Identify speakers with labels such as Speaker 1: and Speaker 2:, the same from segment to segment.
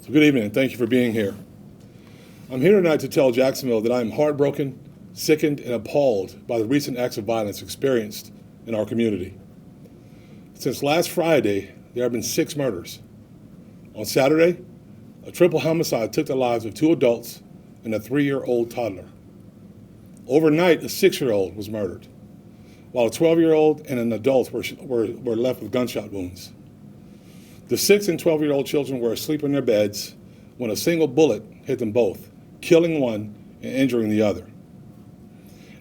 Speaker 1: So good evening, and thank you for being here. I'm here tonight to tell Jacksonville that I am heartbroken, sickened, and appalled by the recent acts of violence experienced in our community. Since last Friday, there have been 6 murders. On Saturday, a triple homicide took the lives of 2 adults and a 3-year-old toddler. Overnight, a 6-year-old was murdered, while a 12-year-old and an adult were left with gunshot wounds. The 6 and 12-year-old children were asleep in their beds when a single bullet hit them both, killing one and injuring the other.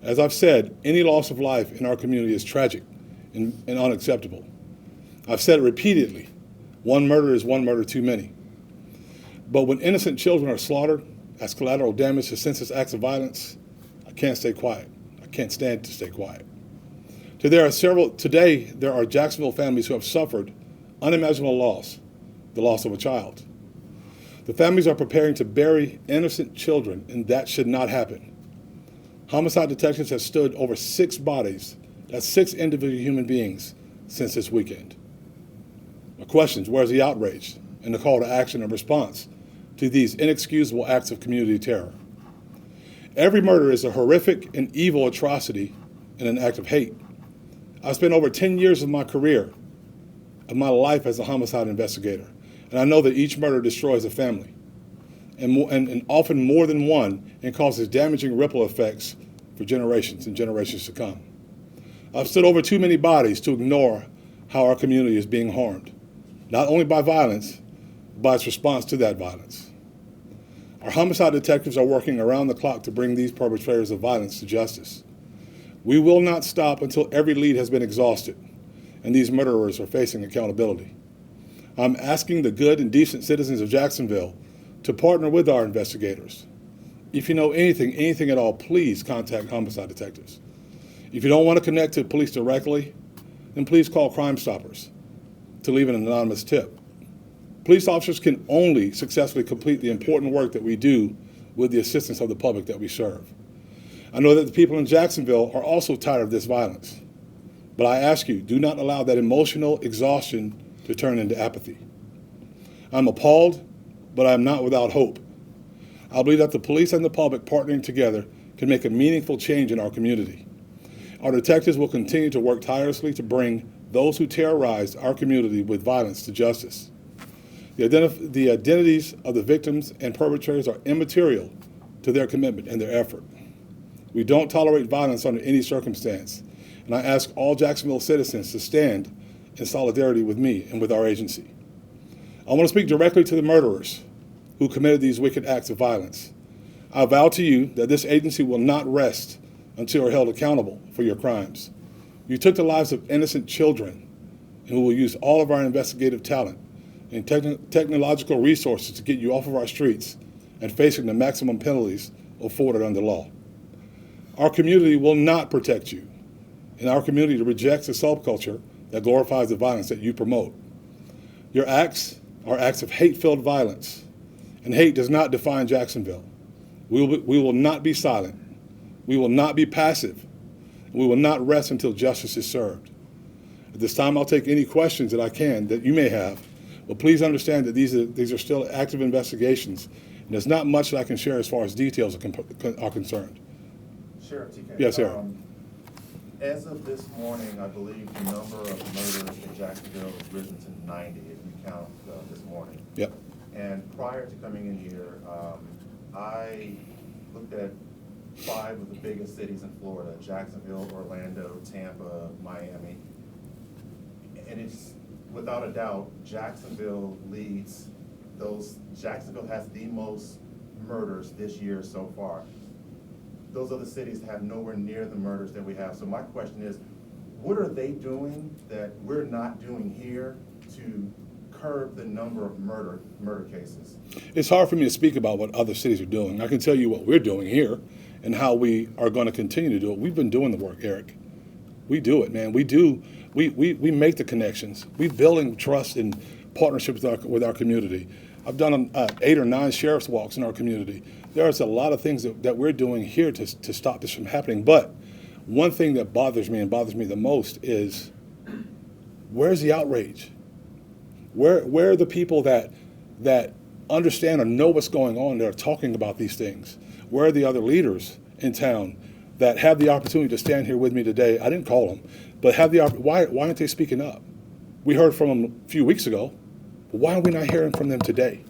Speaker 1: As I've said, any loss of life in our community is tragic and unacceptable. I've said it repeatedly, one murder is one murder too many. But when innocent children are slaughtered as collateral damage to senseless acts of violence, I can't stay quiet. I can't stand to stay quiet. Today, there are Jacksonville families who have suffered unimaginable loss, the loss of a child. The families are preparing to bury innocent children, and that should not happen. Homicide detectives have stood over 6 bodies, that's 6 individual human beings, since this weekend. My question is, where's the outrage and the call to action and response to these inexcusable acts of community terror? Every murder is a horrific and evil atrocity and an act of hate. I've spent over 10 years of my career, of my life as a homicide investigator, and I know that each murder destroys a family, and often more than one, and causes damaging ripple effects for generations and generations to come. I've stood over too many bodies to ignore how our community is being harmed, not only by violence, but by its response to that violence. Our homicide detectives are working around the clock to bring these perpetrators of violence to justice. We will not stop until every lead has been exhausted and these murderers are facing accountability. I'm asking the good and decent citizens of Jacksonville to partner with our investigators. If you know anything at all, please contact homicide detectives. If you don't want to connect to police directly, then please call Crime Stoppers to leave an anonymous tip. Police officers can only successfully complete the important work that we do with the assistance of the public that we serve. I know that the people in Jacksonville are also tired of this violence, but I ask you, do not allow that emotional exhaustion to turn into apathy. I'm appalled, but I'm not without hope. I believe that the police and the public partnering together can make a meaningful change in our community. Our detectives will continue to work tirelessly to bring those who terrorized our community with violence to justice. The identities of the victims and perpetrators are immaterial to their commitment and their effort. We don't tolerate violence under any circumstance, and I ask all Jacksonville citizens to stand in solidarity with me and with our agency. I want to speak directly to the murderers who committed these wicked acts of violence. I vow to you that this agency will not rest until you are held accountable for your crimes. You took the lives of innocent children, and we will use all of our investigative talent and technological resources to get you off of our streets and facing the maximum penalties afforded under law. Our community will not protect you, and our community rejects the subculture that glorifies the violence that you promote. Your acts are acts of hate-filled violence, and hate does not define Jacksonville. We will not be silent. We will not be passive. We will not rest until justice is served. At this time, I'll take any questions that I can that you may have, but please understand that these are still active investigations, and there's not much that I can share as far as details are concerned.
Speaker 2: Sheriff TK.
Speaker 1: Yes, sir.
Speaker 2: As of this morning, I believe the number of murders in Jacksonville has risen to 90 if you count this morning.
Speaker 1: Yep.
Speaker 2: And prior to coming in here, I looked at 5 of the biggest cities in Florida: Jacksonville, Orlando, Tampa, Miami. And it's without a doubt, Jacksonville leads those. Jacksonville has the most murders this year so far. Those other cities have nowhere near the murders that we have. So my question is, what are they doing that we're not doing here to curb the number of murder cases?
Speaker 1: It's hard for me to speak about what other cities are doing. I can tell you what we're doing here and how we are going to continue to do it. We've been doing the work, Eric. We do it, man. We make the connections. We're building trust and partnerships with our community. I've done 8 or 9 sheriff's walks in our community. There's a lot of things that we're doing here to stop this from happening. But one thing that bothers me the most is, where's the outrage? Where are the people that understand or know what's going on that are talking about these things? Where are the other leaders in town that have the opportunity to stand here with me today? I didn't call them, but why aren't they speaking up? We heard from them a few weeks ago, but why are we not hearing from them today?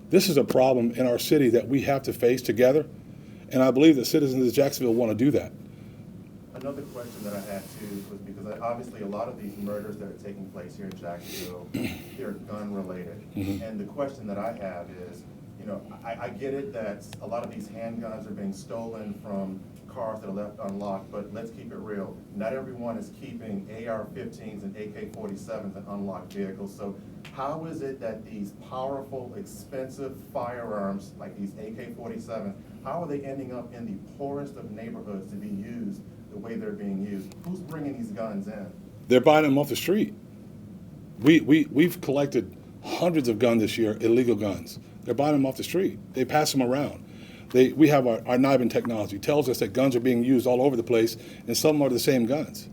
Speaker 1: This is a problem in our city that we have to face together, and I believe that citizens of Jacksonville want to do that.
Speaker 2: Another question that I had too was because obviously a lot of these murders that are taking place here in Jacksonville, they're gun related. And the question that I have is, you know, I get it that a lot of these handguns are being stolen from cars that are left unlocked, but let's keep it real. Not everyone is keeping AR-15s and AK-47s in unlocked vehicles. So how is it that these powerful, expensive firearms like these AK-47s, how are they ending up in the poorest of neighborhoods to be used the way they're being used? Who's bringing these guns in?
Speaker 1: They're buying them off the street. We've collected hundreds of guns this year, illegal guns. They're buying them off the street. They pass them around. We have our NIBIN technology tells us that guns are being used all over the place, and some are the same guns.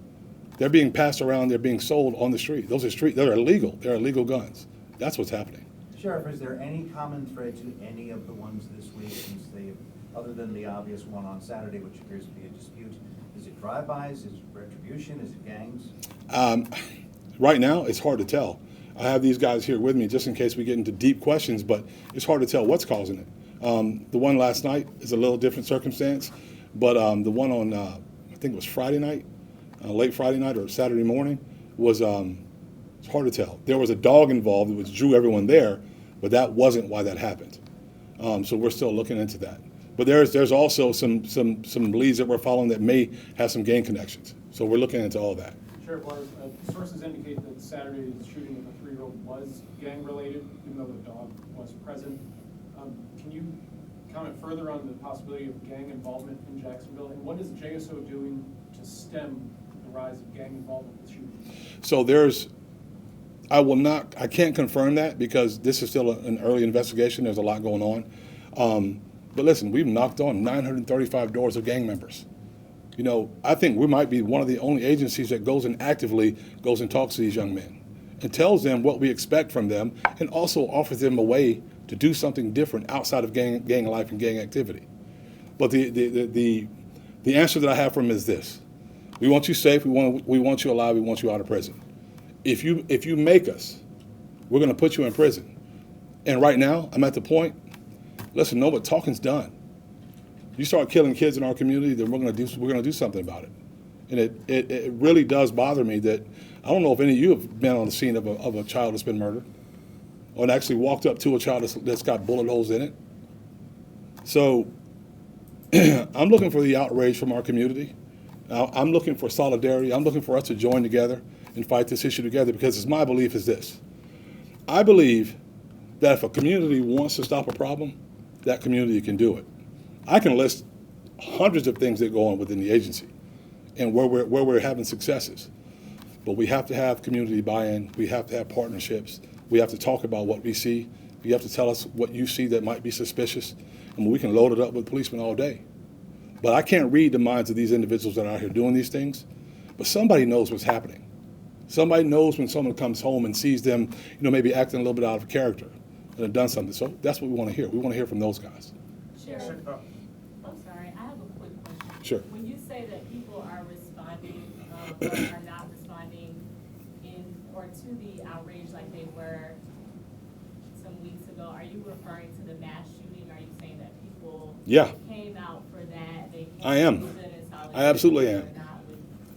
Speaker 1: They're being passed around. They're being sold on the street. They're illegal. They're illegal guns. That's what's happening.
Speaker 3: Sheriff, is there any common thread to any of the ones this week, since other than the obvious one on Saturday, which appears to be a dispute? Is it drive-bys? Is it retribution? Is it gangs?
Speaker 1: Right now, it's hard to tell. I have these guys here with me just in case we get into deep questions, but it's hard to tell what's causing it. The one last night is a little different circumstance, but the one on, I think it was Friday night, late Friday night or Saturday morning, was it's hard to tell. There was a dog involved which drew everyone there, but that wasn't why that happened. So we're still looking into that. But there's also some leads that we're following that may have some gang connections. So we're looking into all that.
Speaker 4: Sheriff Lars, sources indicate that Saturday's shooting of the 3-year-old was gang-related, even though the dog was present. Can you comment further on the possibility of gang involvement in Jacksonville, and what is JSO doing to stem the rise of gang involvement with shootings?
Speaker 1: So I can't confirm that because this is still an early investigation. There's a lot going on. But listen, we've knocked on 935 doors of gang members. You know, I think we might be one of the only agencies that goes and actively goes and talks to these young men and tells them what we expect from them and also offers them a way to do something different outside of gang life and gang activity. But the answer that I have for them is this: we want you safe, we want you alive, we want you out of prison. If you make us, we're going to put you in prison. And right now, I'm at the point. Listen, no, but talking's done. You start killing kids in our community, then we're going to do something about it. And it really does bother me that I don't know if any of you have been on the scene of a child that's been murdered, or actually walked up to a child that's got bullet holes in it. So I'm looking for the outrage from our community. I'm looking for solidarity. I'm looking for us to join together and fight this issue together, because it's my belief is this. I believe that if a community wants to stop a problem, that community can do it. I can list hundreds of things that go on within the agency and where we're having successes. But we have to have community buy-in. We have to have partnerships. We have to talk about what we see. You have to tell us what you see that might be suspicious, and we can load it up with policemen all day. But I can't read the minds of these individuals that are out here doing these things, but somebody knows what's happening. Somebody knows when someone comes home and sees them, maybe acting a little bit out of character and have done something. So that's what we want to hear. We want to hear from those guys.
Speaker 5: Sheriff, I'm sorry, I have a quick question.
Speaker 1: Sure.
Speaker 5: When you say that people are responding, or are not responding to the outrage like they were some weeks ago, are you referring to the mass shooting? Are you saying that people came out for that? They came
Speaker 1: I am.
Speaker 5: in solidarity,
Speaker 1: I absolutely am.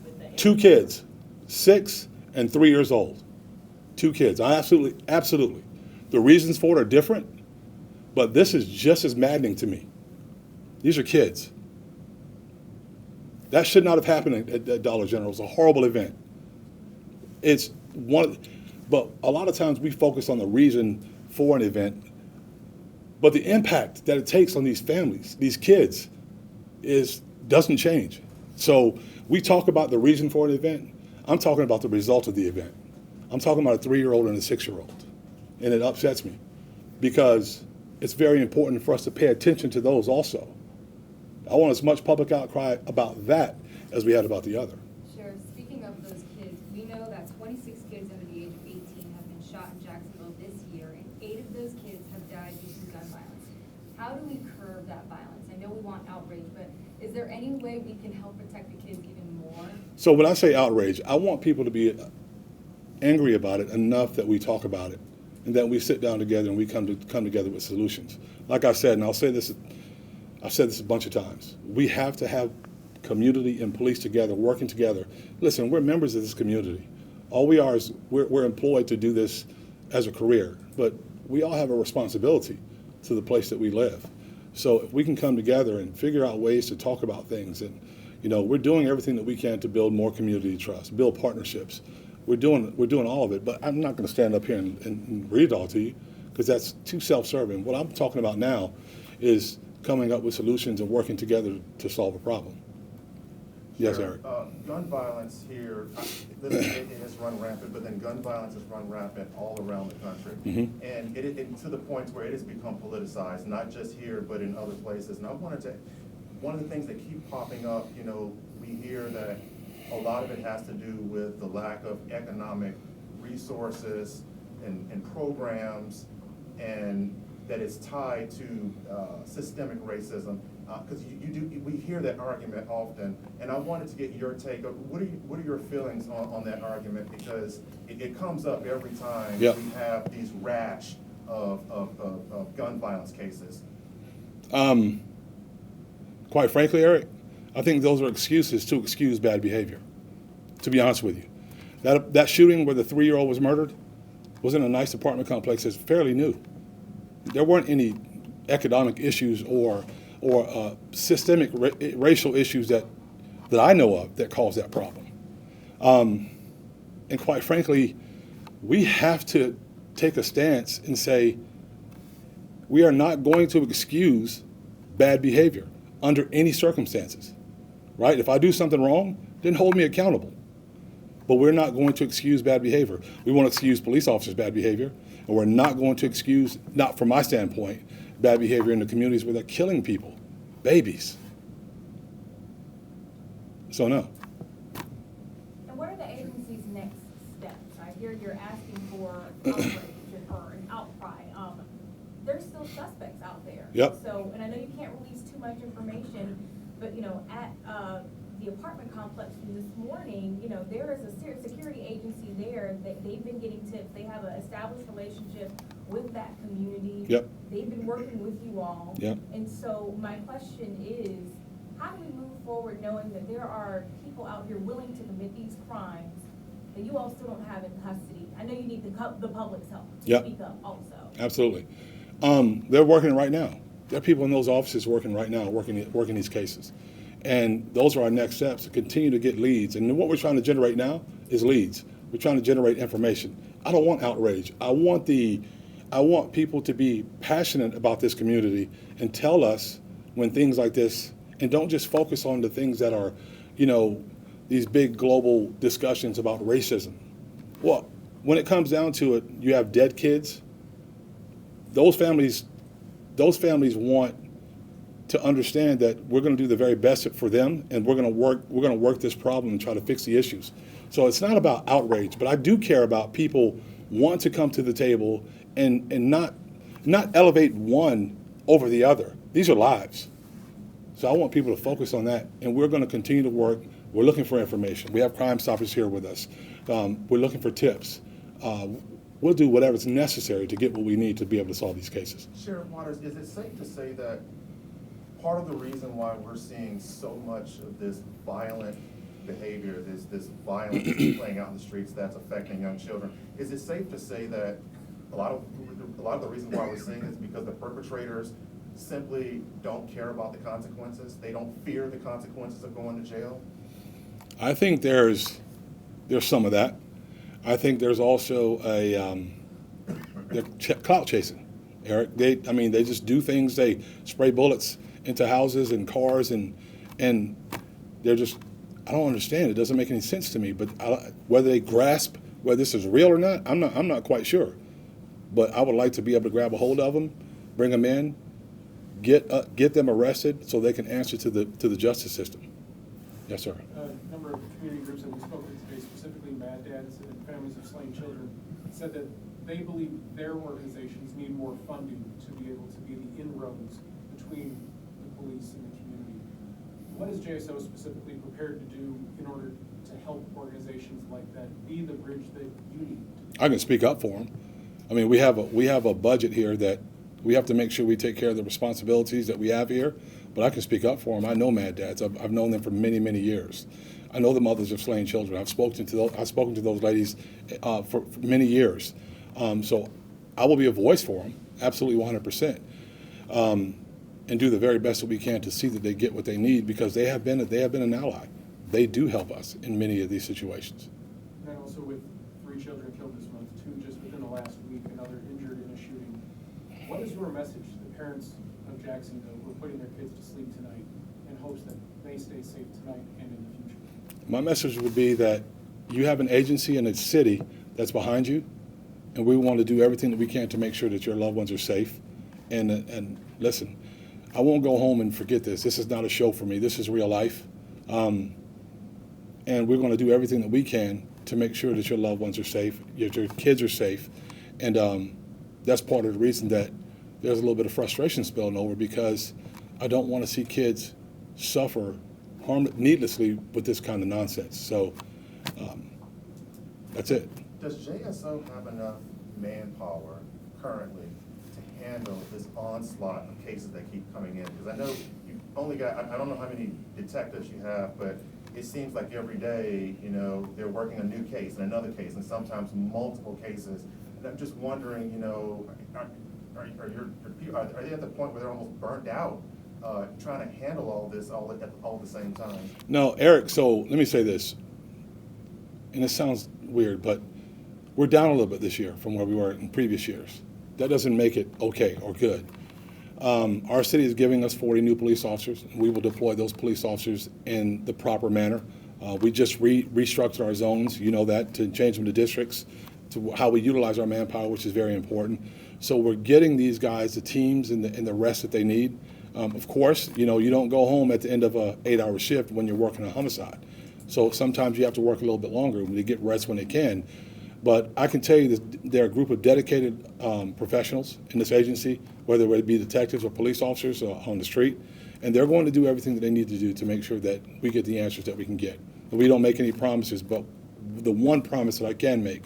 Speaker 5: With the
Speaker 1: 2 kids, 6 and 3 years old. 2 kids. I absolutely. The reasons for it are different, but this is just as maddening to me. These are kids. That should not have happened at Dollar General. It was a horrible event. It's but a lot of times we focus on the reason for an event, but the impact that it takes on these families, these kids, doesn't change. So we talk about the reason for an event. I'm talking about the result of the event. I'm talking about a 3-year-old and a 6-year-old. And it upsets me because it's very important for us to pay attention to those also. I want as much public outcry about that as we had about the other.
Speaker 6: Sheriff, speaking of those kids, we know that 26 kids under the age of 18 have been shot in Jacksonville this year, and 8 of those kids have died due to gun violence. How do we curb that violence? I know we want outrage, but is there any way we can help protect the kids even more?
Speaker 1: So when I say outrage, I want people to be angry about it enough that we talk about it, and that we sit down together and we come together with solutions. Like I said, and I've said this a bunch of times, we have to have community and police together, working together. Listen, we're members of this community. All we are is we're employed to do this as a career, but we all have a responsibility to the place that we live. So if we can come together and figure out ways to talk about things, and we're doing everything that we can to build more community trust, build partnerships. We're doing all of it, but I'm not going to stand up here and read it all to you, because that's too self-serving. What I'm talking about now is coming up with solutions and working together to solve a problem. Yes,
Speaker 2: Sure.
Speaker 1: Eric.
Speaker 2: Gun violence here, it has run rampant, but then gun violence has run rampant all around the country.
Speaker 1: Mm-hmm.
Speaker 2: And it to the point where it has become politicized, not just here, but in other places. And one of the things that keep popping up, we hear that a lot of it has to do with the lack of economic resources and programs, and that it's tied to systemic racism. Because we hear that argument often, and I wanted to get your take. What are your feelings on that argument? Because it comes up every time
Speaker 1: Yep.
Speaker 2: we have these rash of gun violence cases.
Speaker 1: Quite frankly, Eric, I think those are excuses to excuse bad behavior, to be honest with you. That shooting where the 3-year-old was murdered was in a nice apartment complex that's fairly new. There weren't any economic issues or systemic racial issues that I know of that caused that problem. And quite frankly, we have to take a stance and say we are not going to excuse bad behavior under any circumstances, right? If I do something wrong, then hold me accountable. But we're not going to excuse bad behavior. We won't excuse police officers' bad behavior, and we're not going to excuse, not from my standpoint, bad behavior in the communities where they're killing people, babies. So no.
Speaker 7: And what are the agency's next steps? I hear you're asking for outrage or an outcry. There's still suspects out there.
Speaker 1: Yep.
Speaker 7: So, and I know you can't release too much information, but at the apartment complex from this morning, there is a security agency there that they've been getting tips. They have an established relationship with that community.
Speaker 1: Yep.
Speaker 7: They've been working with you all.
Speaker 1: Yep.
Speaker 7: And so my question is, how do we move forward knowing that there are people out here willing to commit these crimes that you all still don't have in custody? I know you need the public's help to
Speaker 1: Yep.
Speaker 7: speak up also.
Speaker 1: Absolutely. They're working right now. There are people in those offices working right now, working these cases. And those are our next steps, to continue to get leads. And what we're trying to generate now is leads. We're trying to generate information. I don't want outrage. I want people to be passionate about this community and tell us when things like this, and don't just focus on the things that are, these big global discussions about racism. Well, when it comes down to it, you have dead kids. Those families want to understand that we're going to do the very best for them, and we're going to work this problem and try to fix the issues. So it's not about outrage, but I do care about people want to come to the table and not elevate one over the other. These are lives. So I want people to focus on that, and we're going to continue to work. We're looking for information. We have Crime Stoppers here with us. We're looking for tips. We'll do whatever's necessary to get what we need to be able to solve these cases.
Speaker 2: Sheriff Waters, is it safe to say that part of the reason why we're seeing so much of this violent behavior, this violence playing out in the streets that's affecting young children, is it safe to say that a lot of the reason why we're seeing it is because the perpetrators simply don't care about the consequences? They don't fear the consequences of going to jail?
Speaker 1: I think there's some of that. I think there's also they're clout chasing, Eric. They just do things. They spray bullets into houses and cars, and they're just, I don't understand. It doesn't make any sense to me. But whether they grasp whether this is real or not, I'm not quite sure. But I would like to be able to grab a hold of them, bring them in, get them arrested so they can answer to the justice system. Yes, sir.
Speaker 4: A number of community groups that we spoke with today, specifically Mad Dads and Families of Slain Children, said that they believe their organizations need more funding to be able to be the inroads between the police and the community. What is JSO specifically prepared to do in order to help organizations like that be the bridge that you need?
Speaker 1: I can speak up for them. I mean, we have a budget here that we have to make sure we take care of the responsibilities that we have here, but I can speak up for them. I know Mad Dads. I've known them for many, many years. I know the mothers of slain children. I've spoken to those ladies for many years. So I will be a voice for them, absolutely 100%, and do the very best that we can to see that they get what they need, because they have been an ally. They do help us in many of these situations.
Speaker 4: And also with 3 children killed this month, 2 just within the last week, another injured in a shooting. What is your message to the parents of Jacksonville who are putting their kids to sleep tonight in hopes that they stay safe tonight and in the future?
Speaker 1: My message would be that you have an agency and a city that's behind you, and we want to do everything that we can to make sure that your loved ones are safe. And listen, I won't go home and forget this. This is not a show for me. This is real life. And we're going to do everything that we can to make sure that your loved ones are safe, your kids are safe. And that's part of the reason that there's a little bit of frustration spilling over, because I don't want to see kids suffer harm needlessly with this kind of nonsense. So that's it.
Speaker 2: Does JSO have enough manpower currently to handle this onslaught of cases that keep coming in? Because I know you've only got, I don't know how many detectives you have, but it seems like every day, you know, they're working a new case and another case and sometimes multiple cases. And I'm just wondering, you know, are they at the point where they're almost burnt out trying to handle all this all at the same time?
Speaker 1: No, Eric, so let me say this, and it sounds weird, but we're down a little bit this year from where we were in previous years. That doesn't make it okay or good. Our city is giving us 40 new police officers, and we will deploy those police officers in the proper manner. We just restructured our zones, you know that, to change them to districts, to how we utilize our manpower, which is very important. So we're getting these guys the teams and the rest that they need. Of course, you know, you don't go home at the end of an 8-hour shift when you're working a homicide. So sometimes you have to work a little bit longer to get rest when they can. But I can tell you that there are a group of dedicated professionals in this agency, whether it be detectives or police officers on the street, and they're going to do everything that they need to do to make sure that we get the answers that we can get. And we don't make any promises, but the one promise that I can make,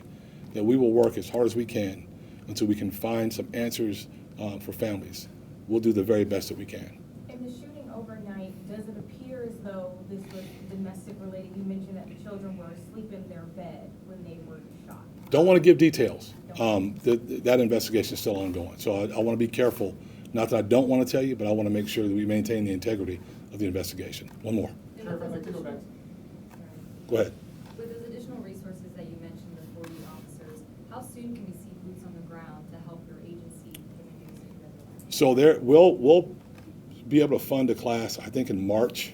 Speaker 1: that we will work as hard as we can until we can find some answers for families. We'll do the very best that we can.
Speaker 7: In the shooting overnight, does it appear as though this was domestic related? You mentioned that the children were asleep in their bed when they were shot.
Speaker 1: Don't want to give details. That investigation is still ongoing. So I want to be careful. Not that I don't want to tell you, but I want to make sure that we maintain the integrity of the investigation. One more.
Speaker 4: Sheriff, I'd like to go back.
Speaker 1: Go ahead.
Speaker 6: With those additional resources that you mentioned, the 40 officers, how soon can we see boots on the ground to help your agency get the
Speaker 1: So we'll be able to fund a class, I think, in March.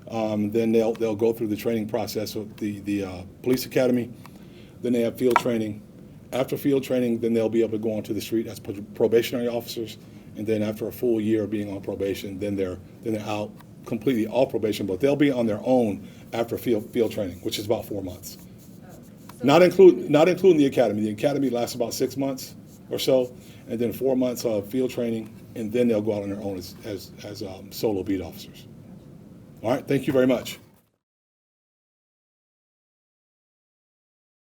Speaker 1: Then they'll go through the training process of the police academy. Then they have field training. After field training, then they'll be able to go onto the street as probationary officers. And then after a full year of being on probation, then they're out completely off probation, but they'll be on their own after field training, which is about 4 months. Not including the academy. The academy lasts about 6 months or so, and then 4 months of field training, and then they'll go out on their own as solo beat officers. All right, thank you very much.